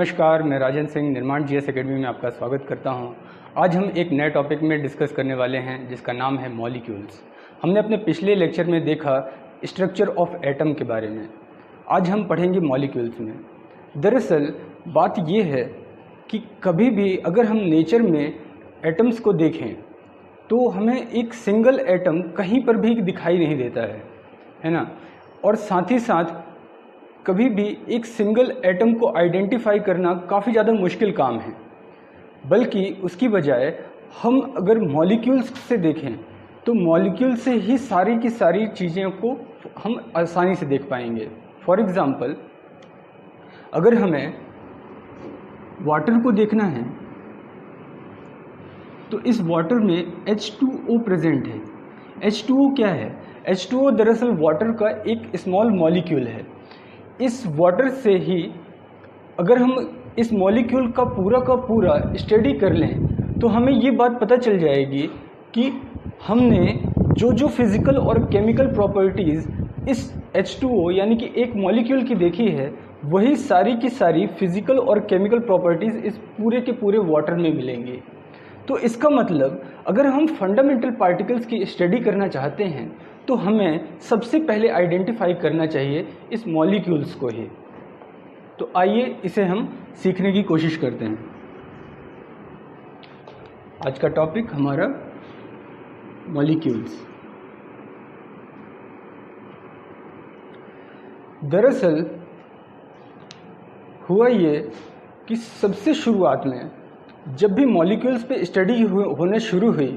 नमस्कार, मैं राजन सिंह निर्माण जीएस एकेडमी में आपका स्वागत करता हूं। आज हम एक नए टॉपिक में डिस्कस करने वाले हैं जिसका नाम है मॉलिक्यूल्स। हमने अपने पिछले लेक्चर में देखा स्ट्रक्चर ऑफ एटम के बारे में। आज हम पढ़ेंगे मॉलिक्यूल्स में। दरअसल बात यह है कि कभी भी अगर हम नेचर में एटम्स को देखें तो हमें एक सिंगल एटम कहीं पर भी दिखाई नहीं देता है ना। और साथ ही साथ कभी भी एक सिंगल एटम को आइडेंटिफाई करना काफ़ी ज़्यादा मुश्किल काम है, बल्कि उसकी बजाय हम अगर मॉलिक्यूल्स से देखें तो मॉलिक्यूल से ही सारी की सारी चीज़ों को हम आसानी से देख पाएंगे। फॉर एग्ज़ाम्पल, अगर हमें वाटर को देखना है तो इस वाटर में H2O प्रेजेंट है। H2O क्या है? H2O दरअसल वाटर का एक स्मॉल मॉलिक्यूल है। इस वाटर से ही अगर हम इस मॉलिक्यूल का पूरा स्टडी कर लें तो हमें ये बात पता चल जाएगी कि हमने जो फिज़िकल और केमिकल प्रॉपर्टीज़ इस H2O यानी कि एक मॉलिक्यूल की देखी है, वही सारी की सारी फिज़िकल और केमिकल प्रॉपर्टीज़ इस पूरे के पूरे वाटर में मिलेंगी। तो इसका मतलब अगर हम फंडामेंटल पार्टिकल्स की स्टडी करना चाहते हैं तो हमें सबसे पहले आइडेंटिफाई करना चाहिए इस मॉलिक्यूल्स को ही। तो आइए इसे हम सीखने की कोशिश करते हैं। आज का टॉपिक हमारा मॉलिक्यूल्स। दरअसल हुआ ये कि सबसे शुरुआत में जब भी मॉलिक्यूल्स पे स्टडी होने शुरू हुई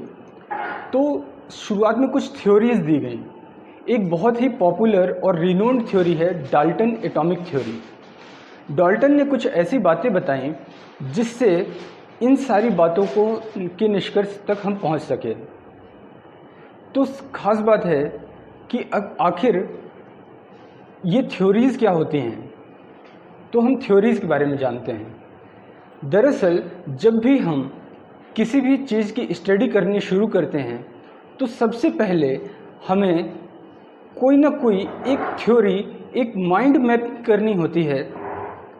तो शुरुआत में कुछ थ्योरीज दी गई। एक बहुत ही पॉपुलर और रिनोन्ड थ्योरी है डाल्टन एटॉमिक थ्योरी। डाल्टन ने कुछ ऐसी बातें बताई जिससे इन सारी बातों को के निष्कर्ष तक हम पहुंच सके। तो खास बात है कि आखिर ये थ्योरीज क्या होती हैं, तो हम थ्योरीज के बारे में जानते हैं। दरअसल जब भी हम किसी भी चीज़ की स्टडी करनी शुरू करते हैं तो सबसे पहले हमें कोई ना कोई एक थ्योरी, एक माइंड मैपिंग करनी होती है।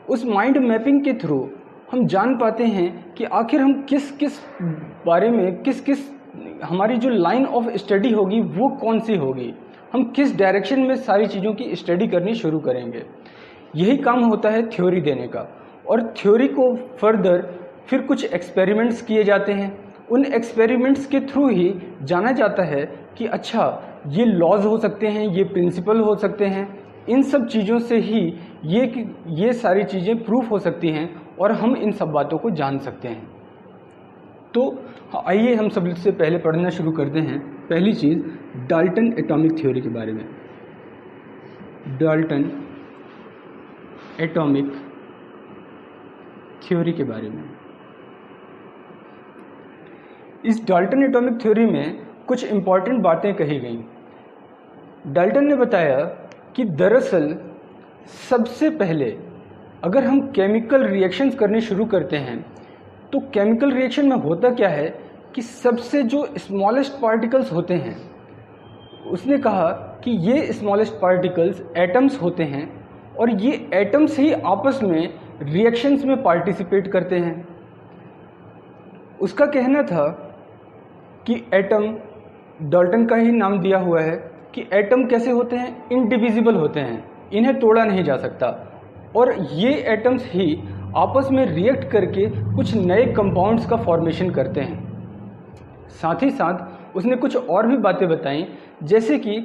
उस माइंड मैपिंग के थ्रू हम जान पाते हैं कि आखिर हम किस किस बारे में हमारी जो लाइन ऑफ स्टडी होगी वो कौन सी होगी, हम किस डायरेक्शन में सारी चीज़ों की स्टडी करनी शुरू करेंगे। यही काम होता है थ्योरी देने का। और थ्योरी को फर्दर फिर कुछ एक्सपेरिमेंट्स किए जाते हैं। उन एक्सपेरिमेंट्स के थ्रू ही जाना जाता है कि अच्छा ये लॉज हो सकते हैं, ये प्रिंसिपल हो सकते हैं। इन सब चीज़ों से ही ये सारी चीज़ें प्रूफ हो सकती हैं और हम इन सब बातों को जान सकते हैं। तो आइए हम सबसे पहले पढ़ना शुरू करते हैं। पहली चीज़ डाल्टन एटॉमिक थ्योरी के बारे में। डाल्टन एटॉमिक थ्योरी के बारे में। इस डाल्टन एटॉमिक थ्योरी में कुछ इम्पॉर्टेंट बातें कही गई। डाल्टन ने बताया कि दरअसल सबसे पहले अगर हम केमिकल रिएक्शंस करने शुरू करते हैं तो केमिकल रिएक्शन में होता क्या है कि सबसे जो स्मॉलेस्ट पार्टिकल्स होते हैं, उसने कहा कि ये स्मॉलेस्ट पार्टिकल्स एटम्स होते हैं और ये एटम्स ही आपस में रिएक्शंस में पार्टिसिपेट करते हैं। उसका कहना था कि एटम, डाल्टन का ही नाम दिया हुआ है कि एटम कैसे होते हैं, इंडिविजिबल होते हैं, इन्हें तोड़ा नहीं जा सकता। और ये एटम्स ही आपस में रिएक्ट करके कुछ नए कंपाउंड्स का फॉर्मेशन करते हैं। साथ ही साथ उसने कुछ और भी बातें बताई, जैसे कि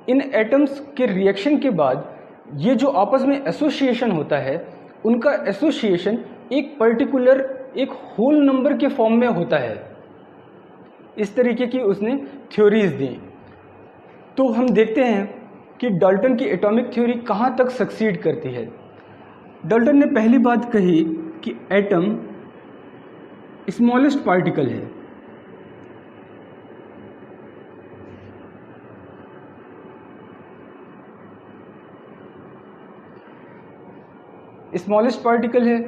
इन एटम्स के रिएक्शन के बाद ये जो आपस में एसोसिएशन होता है, उनका एसोसिएशन एक पर्टिकुलर एक होल नंबर के फॉर्म में होता है। इस तरीके की उसने थ्योरीज दी। तो हम देखते हैं कि डाल्टन की एटॉमिक थ्योरी कहाँ तक सक्सीड करती है। डाल्टन ने पहली बात कही कि एटम स्मॉलेस्ट पार्टिकल है। स्मॉलेस्ट पार्टिकल है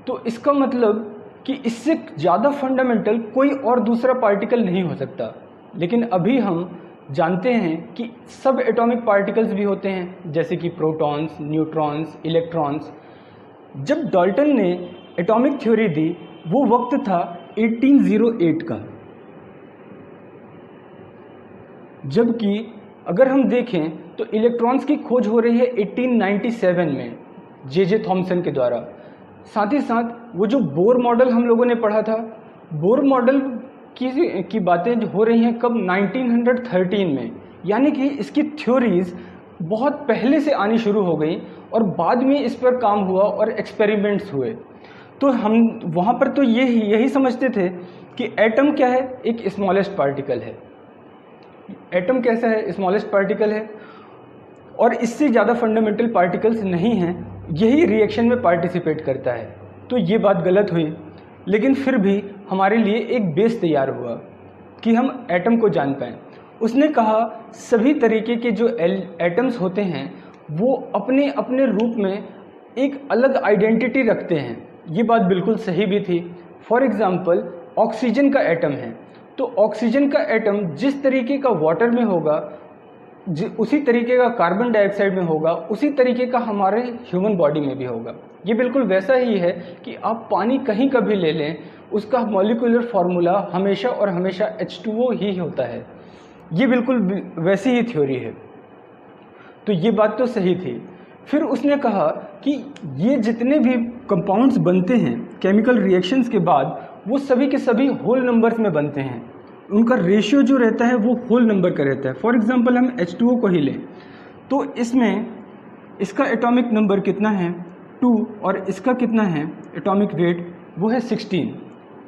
तो इसका मतलब कि इससे ज़्यादा फंडामेंटल कोई और दूसरा पार्टिकल नहीं हो सकता। लेकिन अभी हम जानते हैं कि सब एटॉमिक पार्टिकल्स भी होते हैं, जैसे कि प्रोटॉन्स, न्यूट्रॉन्स, इलेक्ट्रॉन्स। जब डाल्टन ने एटॉमिक थ्योरी दी वो वक्त था 1808 का, जबकि अगर हम देखें तो इलेक्ट्रॉन्स की खोज हो रही है 1897 में जे थॉमसन के द्वारा। साथ ही साथ वो जो बोर मॉडल हम लोगों ने पढ़ा था, बोर मॉडल की बातें हो रही हैं कब, 1913 में, यानी कि इसकी थ्योरीज बहुत पहले से आनी शुरू हो गई और बाद में इस पर काम हुआ और एक्सपेरिमेंट्स हुए। तो हम वहाँ पर तो यही समझते थे कि एटम क्या है, एक स्मॉलेस्ट पार्टिकल है। एटम कैसा है, स्मॉलेस्ट पार्टिकल है और इससे ज़्यादा फंडामेंटल पार्टिकल्स नहीं हैं, यही रिएक्शन में पार्टिसिपेट करता है। तो ये बात गलत हुई, लेकिन फिर भी हमारे लिए एक बेस तैयार हुआ कि हम एटम को जान पाएँ। उसने कहा सभी तरीके के जो एटम्स होते हैं वो अपने अपने रूप में एक अलग आइडेंटिटी रखते हैं। ये बात बिल्कुल सही भी थी। फॉर एग्ज़ाम्पल ऑक्सीजन का एटम है, तो ऑक्सीजन का एटम जिस तरीके का वाटर में होगा, उसी तरीके का कार्बन डाइऑक्साइड में होगा, उसी तरीके का हमारे ह्यूमन बॉडी में भी होगा। ये बिल्कुल वैसा ही है कि आप पानी कहीं का भी ले लें, उसका मॉलिक्यूलर फार्मूला हमेशा और हमेशा H2O ही होता है। ये बिल्कुल वैसी ही थ्योरी है। तो ये बात तो सही थी। फिर उसने कहा कि ये जितने भी कंपाउंड्स बनते हैं केमिकल रिएक्शंस के बाद, वो सभी के सभी होल नंबर्स में बनते हैं। उनका रेशियो जो रहता है वो होल नंबर का रहता है। फॉर एग्जांपल हम H2O को ही लें तो इसमें इसका एटॉमिक नंबर कितना है 2 और इसका कितना है एटॉमिक वेट, वो है 16।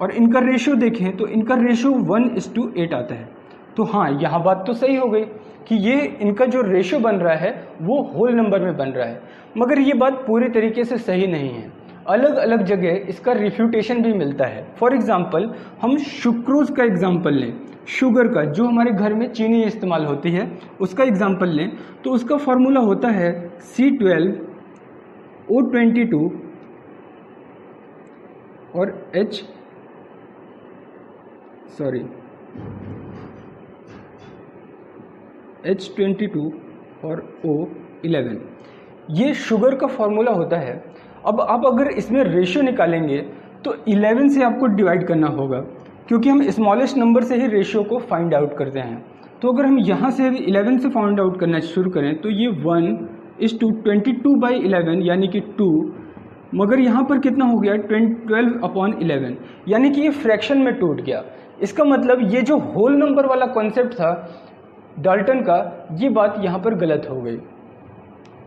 और इनका रेशियो देखें तो इनका रेशियो 1:8 आता है। तो हाँ, यहाँ बात तो सही हो गई कि ये इनका जो रेशियो बन रहा है वो होल नंबर में बन रहा है। मगर ये बात पूरी तरीके से सही नहीं है। अलग अलग जगह इसका रिफ्यूटेशन भी मिलता है। फॉर एग्जांपल हम सुक्रोज का एग्जांपल लें, शुगर का, जो हमारे घर में चीनी इस्तेमाल होती है उसका एग्जांपल लें, तो उसका फार्मूला होता है C12O22 और H22 और O11। ये शुगर का फार्मूला होता है। अब आप अगर इसमें रेशियो निकालेंगे तो 11 से आपको डिवाइड करना होगा, क्योंकि हम स्मॉलेस्ट नंबर से ही रेशियो को फाइंड आउट करते हैं। तो अगर हम यहाँ से 11 से फाइंड आउट करना शुरू करें तो ये 1:22/11 यानी कि 2, मगर यहाँ पर कितना हो गया 12/11, यानी कि ये फ्रैक्शन में टूट गया। इसका मतलब ये जो होल नंबर वाला कॉन्सेप्ट था डाल्टन का, ये बात यहाँ पर गलत हो गई।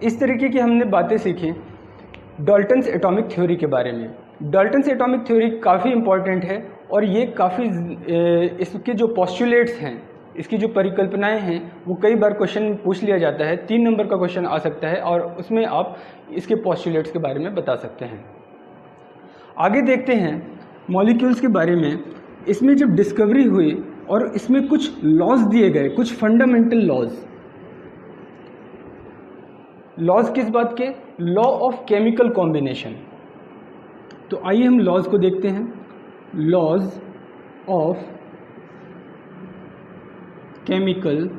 इस तरीके की हमने बातें सीखी डाल्टन्स एटॉमिक थ्योरी के बारे में। डाल्टन्स एटॉमिक थ्योरी काफ़ी इम्पॉर्टेंट है और ये काफ़ी इसके जो पोस्टुलेट्स हैं, इसकी जो परिकल्पनाएं हैं, वो कई बार क्वेश्चन पूछ लिया जाता है। 3 नंबर का क्वेश्चन आ सकता है और उसमें आप इसके पोस्टुलेट्स के बारे में बता सकते हैं। आगे देखते हैं मॉलिक्यूल्स के बारे में। इसमें जब डिस्कवरी हुई और इसमें कुछ लॉज दिए गए, कुछ फंडामेंटल लॉज किस बात के, लॉ ऑफ केमिकल कॉम्बिनेशन। तो आइए हम लॉज को देखते हैं। लॉज ऑफ केमिकल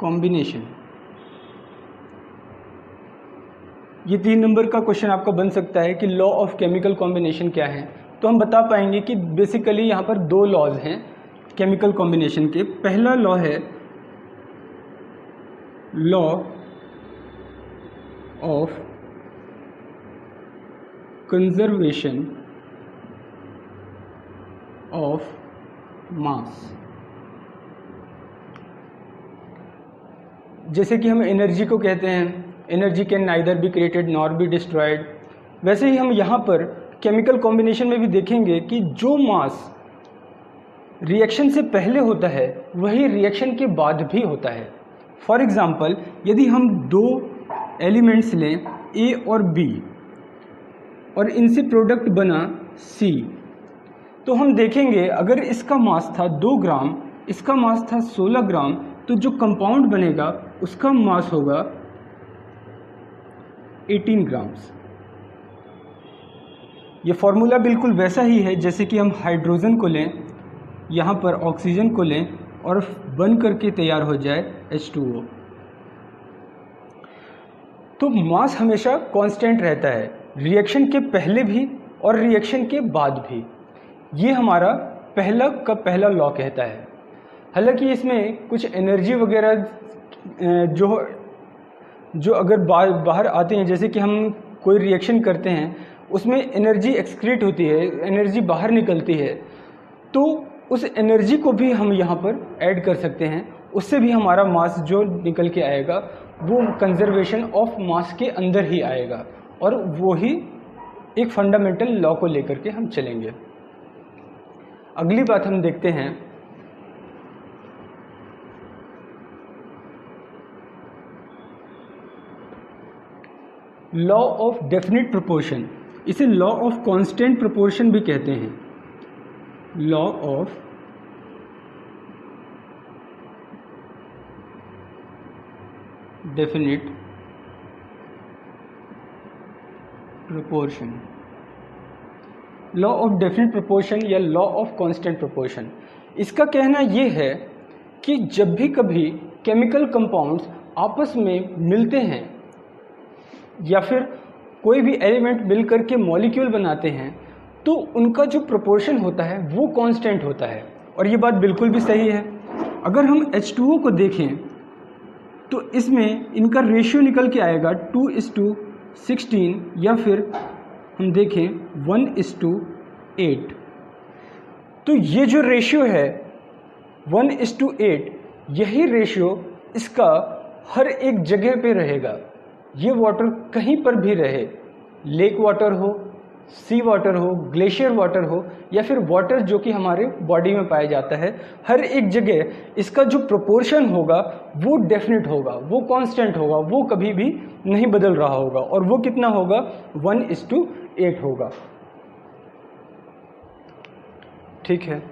कॉम्बिनेशन, ये 3 नंबर का क्वेश्चन आपका बन सकता है कि लॉ ऑफ केमिकल कॉम्बिनेशन क्या है। तो हम बता पाएंगे कि बेसिकली यहाँ पर 2 लॉज हैं केमिकल कॉम्बिनेशन के। पहला लॉ है law of conservation of mass. जैसे कि हम एनर्जी को कहते हैं, energy can neither be created nor be destroyed, वैसे ही हम यहाँ पर केमिकल कॉम्बिनेशन में भी देखेंगे कि जो मास रिएक्शन से पहले होता है वही रिएक्शन के बाद भी होता है। फॉर एग्जांपल यदि हम 2 एलिमेंट्स लें A और B और इनसे प्रोडक्ट बना C, तो हम देखेंगे अगर इसका मास था 2 ग्राम, इसका मास था 16 ग्राम, तो जो कंपाउंड बनेगा उसका मास होगा 18 ग्राम्स। ये फॉर्मूला बिल्कुल वैसा ही है जैसे कि हम हाइड्रोजन को लें, यहाँ पर ऑक्सीजन को लें और बन करके तैयार हो जाए H2O। तो मास हमेशा कांस्टेंट रहता है। रिएक्शन के पहले भी और रिएक्शन के बाद भी। ये हमारा पहला का पहला लॉ कहता है। हालांकि इसमें कुछ एनर्जी वगैरह जो अगर बाहर आते हैं, जैसे कि हम कोई रिएक्शन करते हैं उसमें एनर्जी एक्सक्रीट होती है, एनर्जी बाहर निकलती है, तो उस एनर्जी को भी हम यहाँ पर ऐड कर सकते हैं। उससे भी हमारा मास जो निकल के आएगा वो कंजर्वेशन ऑफ मास के अंदर ही आएगा, और वो ही एक फंडामेंटल लॉ को लेकर के हम चलेंगे। अगली बात हम देखते हैं लॉ ऑफ डेफिनिट प्रोपोर्शन। इसे लॉ ऑफ कांस्टेंट प्रोपोर्शन भी कहते हैं। Law of definite proportion, law of definite proportion या लॉ ऑफ कांस्टेंट प्रोपोर्शन। इसका कहना ये है कि जब भी कभी केमिकल कंपाउंड्स आपस में मिलते हैं या फिर कोई भी एलिमेंट मिलकर के मॉलिक्यूल बनाते हैं, तो उनका जो प्रोपोर्शन होता है वो कांस्टेंट होता है। और ये बात बिल्कुल भी सही है। अगर हम H2O को देखें तो इसमें इनका रेशियो निकल के आएगा 2:16, या फिर हम देखें 1:8। तो ये जो रेशियो है 1:8, यही रेशियो इसका हर एक जगह पे रहेगा। ये वाटर कहीं पर भी रहे, लेक वाटर हो, सी वाटर हो, ग्लेशियर वाटर हो, या फिर वाटर जो कि हमारे बॉडी में पाया जाता है, हर एक जगह इसका जो प्रोपोर्शन होगा वो डेफिनेट होगा, वो कांस्टेंट होगा, वो कभी भी नहीं बदल रहा होगा। और वो कितना होगा? 1:8 होगा। ठीक है।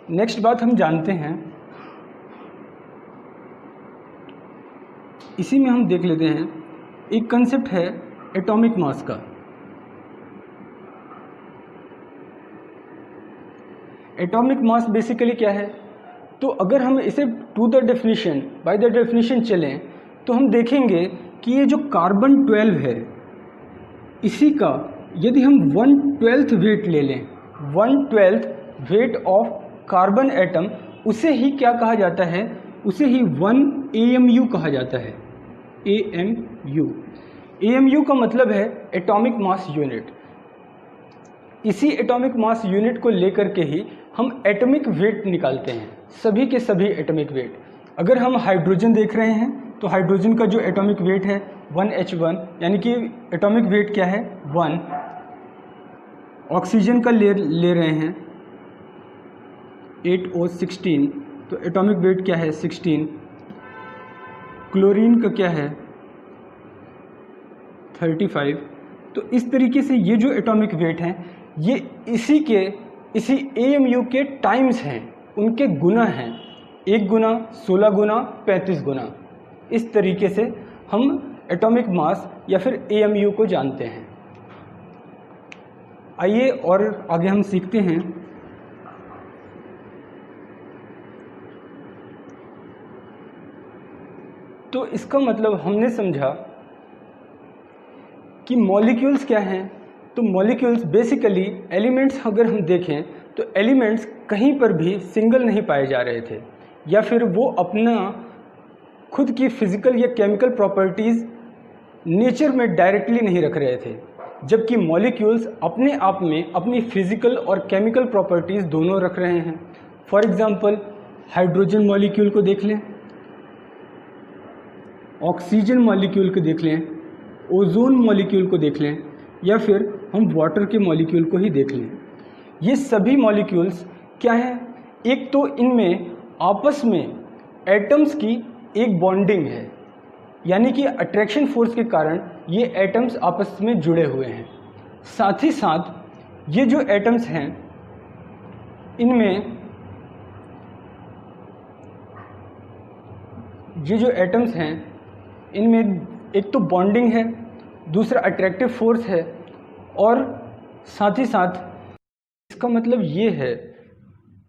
नेक्स्ट बात हम जानते हैं, इसी में हम देख लेते हैं, एक कंसेप्ट है एटॉमिक मास का। एटॉमिक मास बेसिकली क्या है? तो अगर हम इसे to the definition, by the definition चलें, तो हम देखेंगे कि ये जो कार्बन 12 है, इसी का यदि हम 1/12 वेट ले लें, 1/12 वेट ऑफ कार्बन एटम, उसे ही क्या कहा जाता है? उसे ही 1 AMU कहा जाता है। AMU, AMU का मतलब है एटॉमिक मास यूनिट। इसी एटॉमिक मास यूनिट को लेकर के ही हम एटॉमिक वेट निकालते हैं, सभी के सभी एटॉमिक वेट। अगर हम हाइड्रोजन देख रहे हैं तो हाइड्रोजन का जो एटॉमिक वेट है 1H1, यानी कि एटॉमिक वेट क्या है? 1। ऑक्सीजन का ले रहे हैं 8O16, तो एटॉमिक वेट क्या है? 16। क्लोरीन का क्या है? 35। तो इस तरीके से ये जो एटॉमिक वेट हैं ये इसी AMU के टाइम्स हैं, उनके गुना हैं। 1 गुना, 16 गुना, 35 गुना। इस तरीके से हम एटॉमिक मास या फिर AMU को जानते हैं। आइए और आगे हम सीखते हैं। तो इसका मतलब हमने समझा कि मॉलिक्यूल्स क्या हैं। तो मॉलिक्यूल्स बेसिकली एलिमेंट्स, अगर हम देखें तो एलिमेंट्स कहीं पर भी सिंगल नहीं पाए जा रहे थे, या फिर वो अपना खुद की फिजिकल या केमिकल प्रॉपर्टीज़ नेचर में डायरेक्टली नहीं रख रहे थे, जबकि मॉलिक्यूल्स अपने आप में अपनी फिजिकल और केमिकल प्रॉपर्टीज़ दोनों रख रहे हैं। फॉर एग्जांपल हाइड्रोजन मॉलिक्यूल को देख लें, ऑक्सीजन मॉलिक्यूल को देख लें, ओजोन मॉलिक्यूल को देख लें, या फिर हम वाटर के मॉलिक्यूल को ही देख लें। ये सभी मॉलिक्यूल्स क्या हैं? एक तो इनमें आपस में एटम्स की एक बॉन्डिंग है, यानी कि अट्रैक्शन फोर्स के कारण ये एटम्स आपस में जुड़े हुए हैं। साथ ही साथ ये जो एटम्स हैं इनमें एक तो बॉन्डिंग है, दूसरा अट्रैक्टिव फोर्स है, और साथ ही साथ इसका मतलब ये है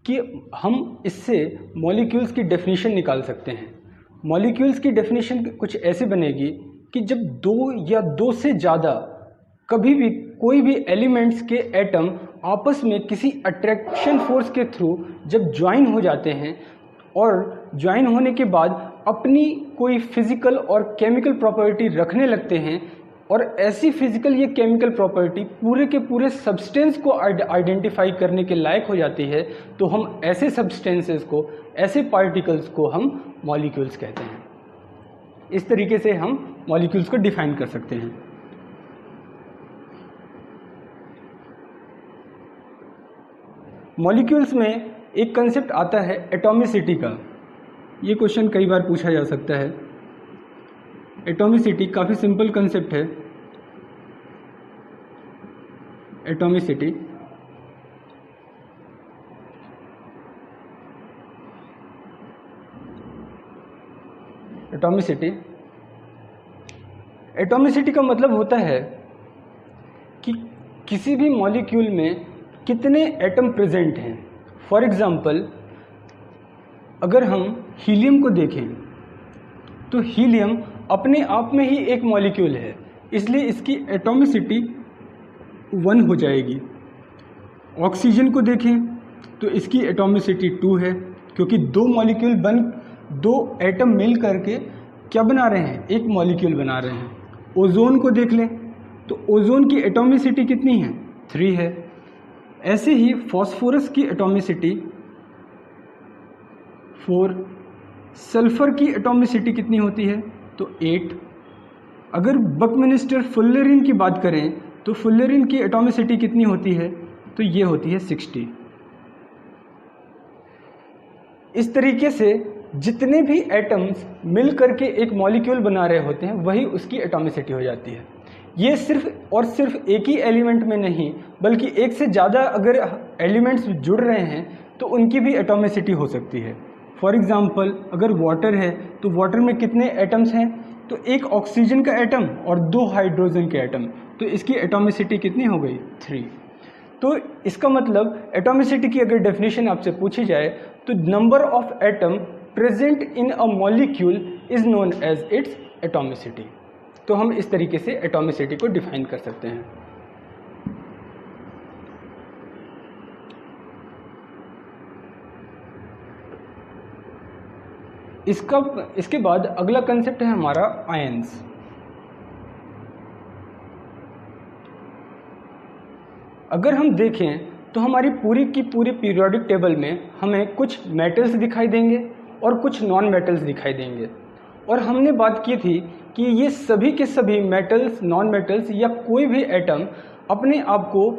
कि हम इससे मॉलिक्यूल्स की डेफिनेशन निकाल सकते हैं। मॉलिक्यूल्स की डेफिनेशन कुछ ऐसे बनेगी कि जब दो या दो से ज़्यादा कभी भी कोई भी एलिमेंट्स के एटम आपस में किसी अट्रैक्शन फोर्स के थ्रू जब ज्वाइन हो जाते हैं और ज्वाइन होने के बाद अपनी कोई फिजिकल और केमिकल प्रॉपर्टी रखने लगते हैं और ऐसी फिजिकल या केमिकल प्रॉपर्टी पूरे के पूरे सब्सटेंस को आइडेंटिफाई करने के लायक हो जाती है, तो हम ऐसे सब्सटेंसेस को, ऐसे पार्टिकल्स को हम मॉलिक्यूल्स कहते हैं। इस तरीके से हम मॉलिक्यूल्स को डिफाइन कर सकते हैं। मॉलिक्यूल्स में एक कंसेप्ट आता है एटॉमिसिटी का। ये क्वेश्चन कई बार पूछा जा सकता है। एटॉमिसिटी काफ़ी सिंपल कंसेप्ट है। एटॉमिसिटी एटॉमिसिटी का मतलब होता है कि किसी भी मॉलिक्यूल में कितने एटम प्रेजेंट हैं। फॉर एग्जांपल, अगर हम हीलियम को देखें तो हीलियम अपने आप में ही एक मॉलिक्यूल है, इसलिए इसकी एटॉमिसिटी 1 हो जाएगी। ऑक्सीजन को देखें तो इसकी एटॉमिसिटी 2 है, क्योंकि दो एटम मिल करके क्या बना रहे हैं, एक मॉलिक्यूल बना रहे हैं। ओजोन को देख लें तो ओजोन की एटॉमिसिटी कितनी है, 3 है। ऐसे ही फॉस्फोरस की एटॉमिसिटी 4, सल्फर की एटॉमिसिटी कितनी होती है, तो 8। अगर बकमिनिस्टर फुल्लेरिन की बात करें तो फुल्लेरिन की एटॉमिसिटी कितनी होती है, तो ये होती है 60। इस तरीके से जितने भी एटम्स मिल करके एक मॉलिक्यूल बना रहे होते हैं वही उसकी एटॉमिसिटी हो जाती है। ये सिर्फ और सिर्फ एक ही एलिमेंट में नहीं, बल्कि एक से ज़्यादा अगर एलिमेंट्स जुड़ रहे हैं तो उनकी भी एटॉमिसिटी हो सकती है। फॉर एग्जांपल, अगर वाटर है तो वाटर में कितने एटम्स हैं, तो एक ऑक्सीजन का एटम और 2 हाइड्रोजन के एटम, तो इसकी एटॉमिसिटी कितनी हो गई, 3। तो इसका मतलब एटॉमिसिटी की अगर डेफिनेशन आपसे पूछी जाए तो number of atom present in a molecule is known as its atomicity. तो हम इस तरीके से एटॉमिसिटी को डिफाइन कर सकते हैं। इसके बाद अगला कंसेप्ट है हमारा आयंस। अगर हम देखें तो हमारी पूरी की पूरी पीरियोडिक टेबल में हमें कुछ मेटल्स दिखाई देंगे और कुछ नॉन मेटल्स दिखाई देंगे, और हमने बात की थी कि ये सभी के सभी मेटल्स, नॉन मेटल्स या कोई भी एटम अपने आप को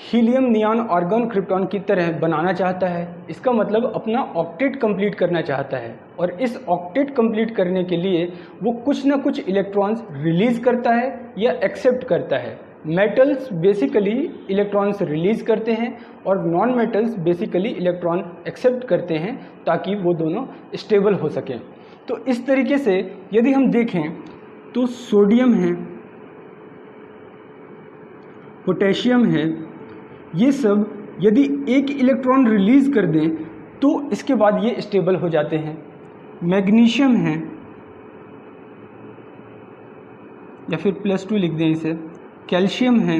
हीलियम, नियॉन, आर्गन, क्रिप्टॉन की तरह बनाना चाहता है। इसका मतलब अपना ऑक्टेट कंप्लीट करना चाहता है, और इस ऑक्टेट कंप्लीट करने के लिए वो कुछ ना कुछ इलेक्ट्रॉन्स रिलीज करता है या एक्सेप्ट करता है। मेटल्स बेसिकली इलेक्ट्रॉन्स रिलीज करते हैं और non metals basically electron accept करते हैं, ताकि वो दोनों स्टेबल हो सकें। तो इस तरीके से यदि हम देखें तो सोडियम है, पोटेशियम है, ये सब यदि एक इलेक्ट्रॉन रिलीज कर दें तो इसके बाद ये स्टेबल हो जाते हैं। मैग्नीशियम है, या फिर +2 लिख दें इसे, कैल्शियम है,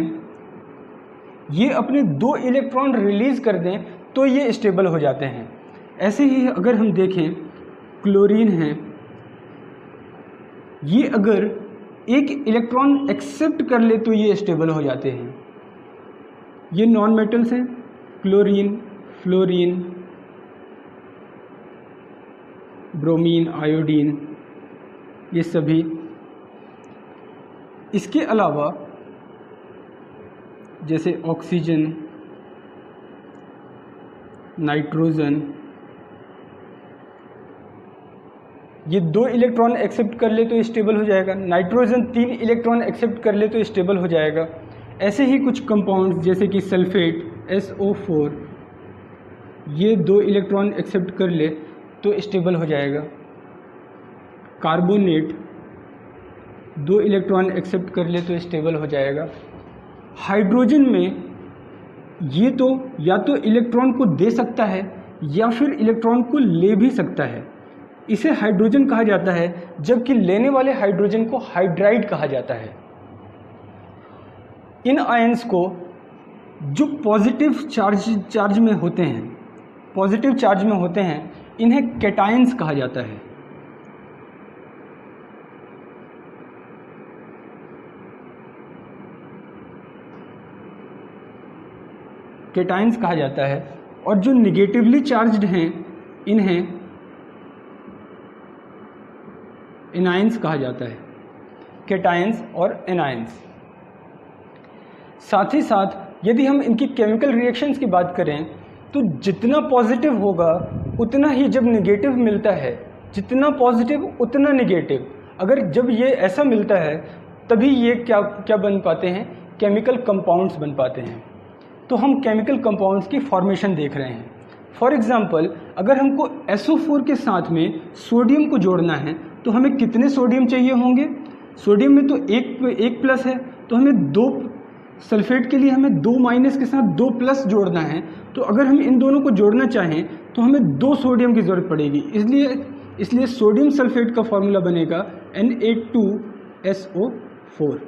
ये अपने 2 इलेक्ट्रॉन रिलीज कर दें तो ये स्टेबल हो जाते हैं। ऐसे ही अगर हम देखें क्लोरीन है, ये अगर एक इलेक्ट्रॉन एक्सेप्ट कर ले तो ये स्टेबल हो जाते हैं। ये नॉन मेटल्स हैं, क्लोरीन, फ्लोरीन, ब्रोमीन, आयोडीन, ये सभी। इसके अलावा जैसे ऑक्सीजन, नाइट्रोजन, ये 2 इलेक्ट्रॉन एक्सेप्ट कर ले तो स्टेबल हो जाएगा। नाइट्रोजन 3 इलेक्ट्रॉन एक्सेप्ट कर ले तो स्टेबल हो जाएगा। ऐसे ही कुछ कंपाउंड्स जैसे कि सल्फेट SO4, ये 2 इलेक्ट्रॉन एक्सेप्ट कर ले तो स्टेबल हो जाएगा। कार्बोनेट 2 इलेक्ट्रॉन एक्सेप्ट कर ले तो स्टेबल हो जाएगा। हाइड्रोजन में ये तो या तो इलेक्ट्रॉन को दे सकता है या फिर इलेक्ट्रॉन को ले भी सकता है। इसे हाइड्रोजन कहा जाता है, जबकि लेने वाले हाइड्रोजन को हाइड्राइड कहा जाता है। इन आयंस को जो पॉजिटिव चार्ज में होते हैं, इन्हें कैटायंस कहा जाता है। कैटायंस कहा जाता है, और जो निगेटिवली चार्ज्ड हैं इन्हें एनायंस कहा जाता है। कैटायंस और एनायंस। साथ ही साथ यदि हम इनकी केमिकल रिएक्शंस की बात करें तो जितना पॉजिटिव होगा उतना ही जब नेगेटिव मिलता है, जितना पॉजिटिव उतना नेगेटिव, अगर जब ये ऐसा मिलता है तभी ये क्या बन पाते हैं, केमिकल कंपाउंड्स बन पाते हैं। तो हम केमिकल कंपाउंड्स की फॉर्मेशन देख रहे हैं। फॉर एग्जांपल, अगर हमको SO4 के साथ में सोडियम को जोड़ना है तो हमें कितने सोडियम चाहिए होंगे? सोडियम में तो एक प्लस है, तो हमें 2 सल्फेट के लिए हमें 2 माइनस के साथ 2 प्लस जोड़ना है। तो अगर हम इन दोनों को जोड़ना चाहें तो हमें 2 सोडियम की ज़रूरत पड़ेगी। इसलिए सोडियम सल्फेट का फॉर्मूला बनेगा Na2SO4।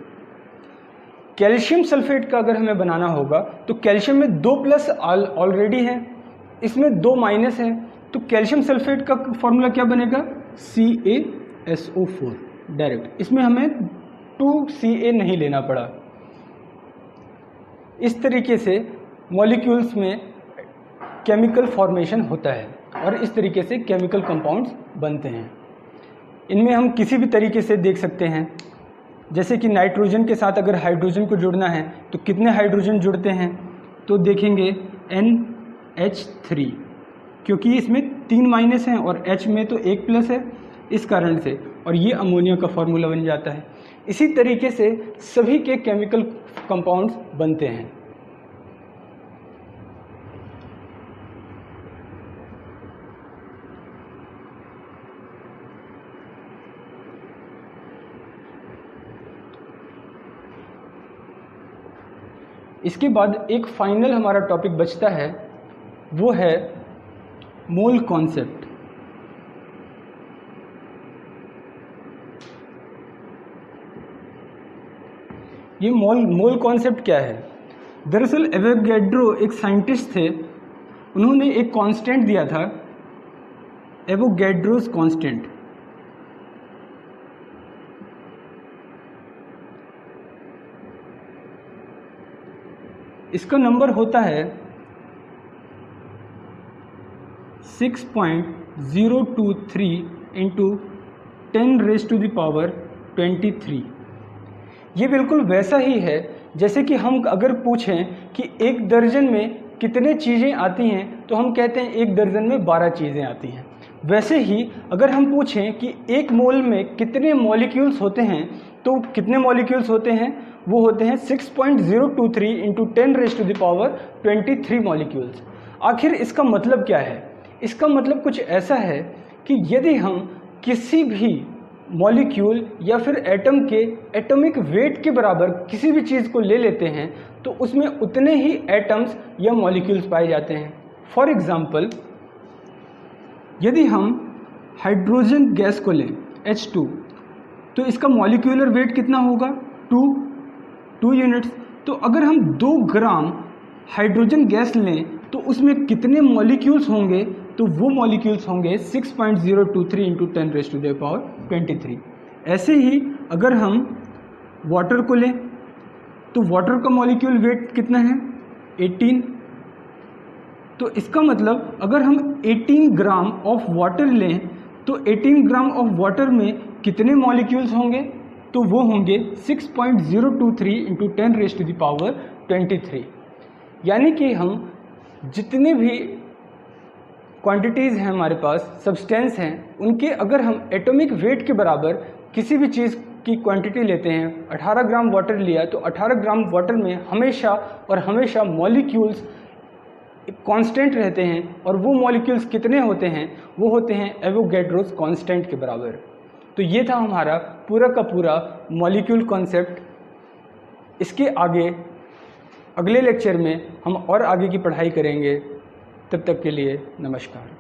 कैल्शियम सल्फेट का अगर हमें बनाना होगा तो कैल्शियम में 2 प्लस ऑलरेडी है, इसमें 2 माइनस है, तो कैल्शियम सल्फेट का फॉर्मूला क्या बनेगा? CaSO4 direct. इसमें हमें 2Ca नहीं लेना पड़ा। इस तरीके से मॉलिक्यूल्स में केमिकल फॉर्मेशन होता है और इस तरीके से केमिकल कंपाउंड्स बनते हैं। इनमें हम किसी भी तरीके से देख सकते हैं, जैसे कि नाइट्रोजन के साथ अगर हाइड्रोजन को जोड़ना है तो कितने हाइड्रोजन जुड़ते हैं, तो देखेंगे NH3, क्योंकि इसमें 3 माइनस हैं और H में तो 1 प्लस है, इस कारण से, और ये अमोनिया का फॉर्मूला बन जाता है। इसी तरीके से सभी के केमिकल कंपाउंड्स बनते हैं। इसके बाद एक फाइनल हमारा टॉपिक बचता है, वो है मोल कॉन्सेप्ट। ये मोल कॉन्सेप्ट क्या है? दरअसल एवोगैड्रो एक साइंटिस्ट थे, उन्होंने एक कांस्टेंट दिया था, एवोगैड्रोस कांस्टेंट। इसका नंबर होता है 6.023 इंटू 10⁻23। ये बिल्कुल वैसा ही है जैसे कि हम अगर पूछें कि एक दर्जन में कितने चीज़ें आती हैं तो हम कहते हैं एक दर्जन में 12 चीज़ें आती हैं। वैसे ही अगर हम पूछें कि एक मोल में कितने मॉलिक्यूल्स होते हैं तो कितने मॉलिक्यूल्स होते हैं, वो होते हैं 6.023 इंटू 10⁻23 मॉलिक्यूल्स। आखिर इसका मतलब क्या है? इसका मतलब कुछ ऐसा है कि यदि हम किसी भी मॉलिक्यूल या फिर एटम के एटॉमिक वेट के बराबर किसी भी चीज़ को ले लेते हैं तो उसमें उतने ही एटम्स या मॉलिक्यूल्स पाए जाते हैं। फॉर एग्जांपल, यदि हम हाइड्रोजन गैस को लें H2 तो इसका मॉलिक्यूलर वेट कितना होगा? 2 यूनिट्स। तो अगर हम 2 ग्राम हाइड्रोजन गैस लें तो उसमें कितने मॉलिक्यूल्स होंगे? तो वो मॉलिक्यूल्स होंगे 6.023 इंटू 10⁻23। ऐसे ही अगर हम वाटर को लें तो वाटर का मॉलिक्यूल वेट कितना है? 18। तो इसका मतलब अगर हम 18 ग्राम ऑफ वाटर लें तो 18 ग्राम ऑफ वाटर में कितने मॉलिक्यूल्स होंगे? तो वो होंगे 6.023 इंटू 10⁻23। यानी कि हम जितने भी क्वांटिटीज़ हैं हमारे पास, सब्सटेंस हैं, उनके अगर हम एटॉमिक वेट के बराबर किसी भी चीज़ की क्वांटिटी लेते हैं, 18 ग्राम वाटर लिया तो 18 ग्राम वाटर में हमेशा और हमेशा मॉलिक्यूल्स कांस्टेंट रहते हैं, और वो मॉलिक्यूल्स कितने होते हैं? वो होते हैं एवोगैड्रोस कांस्टेंट के बराबर। तो ये था हमारा पूरा का पूरा मॉलिक्यूल कॉन्सेप्ट। इसके आगे अगले लेक्चर में हम और आगे की पढ़ाई करेंगे। तब तक के लिए नमस्कार।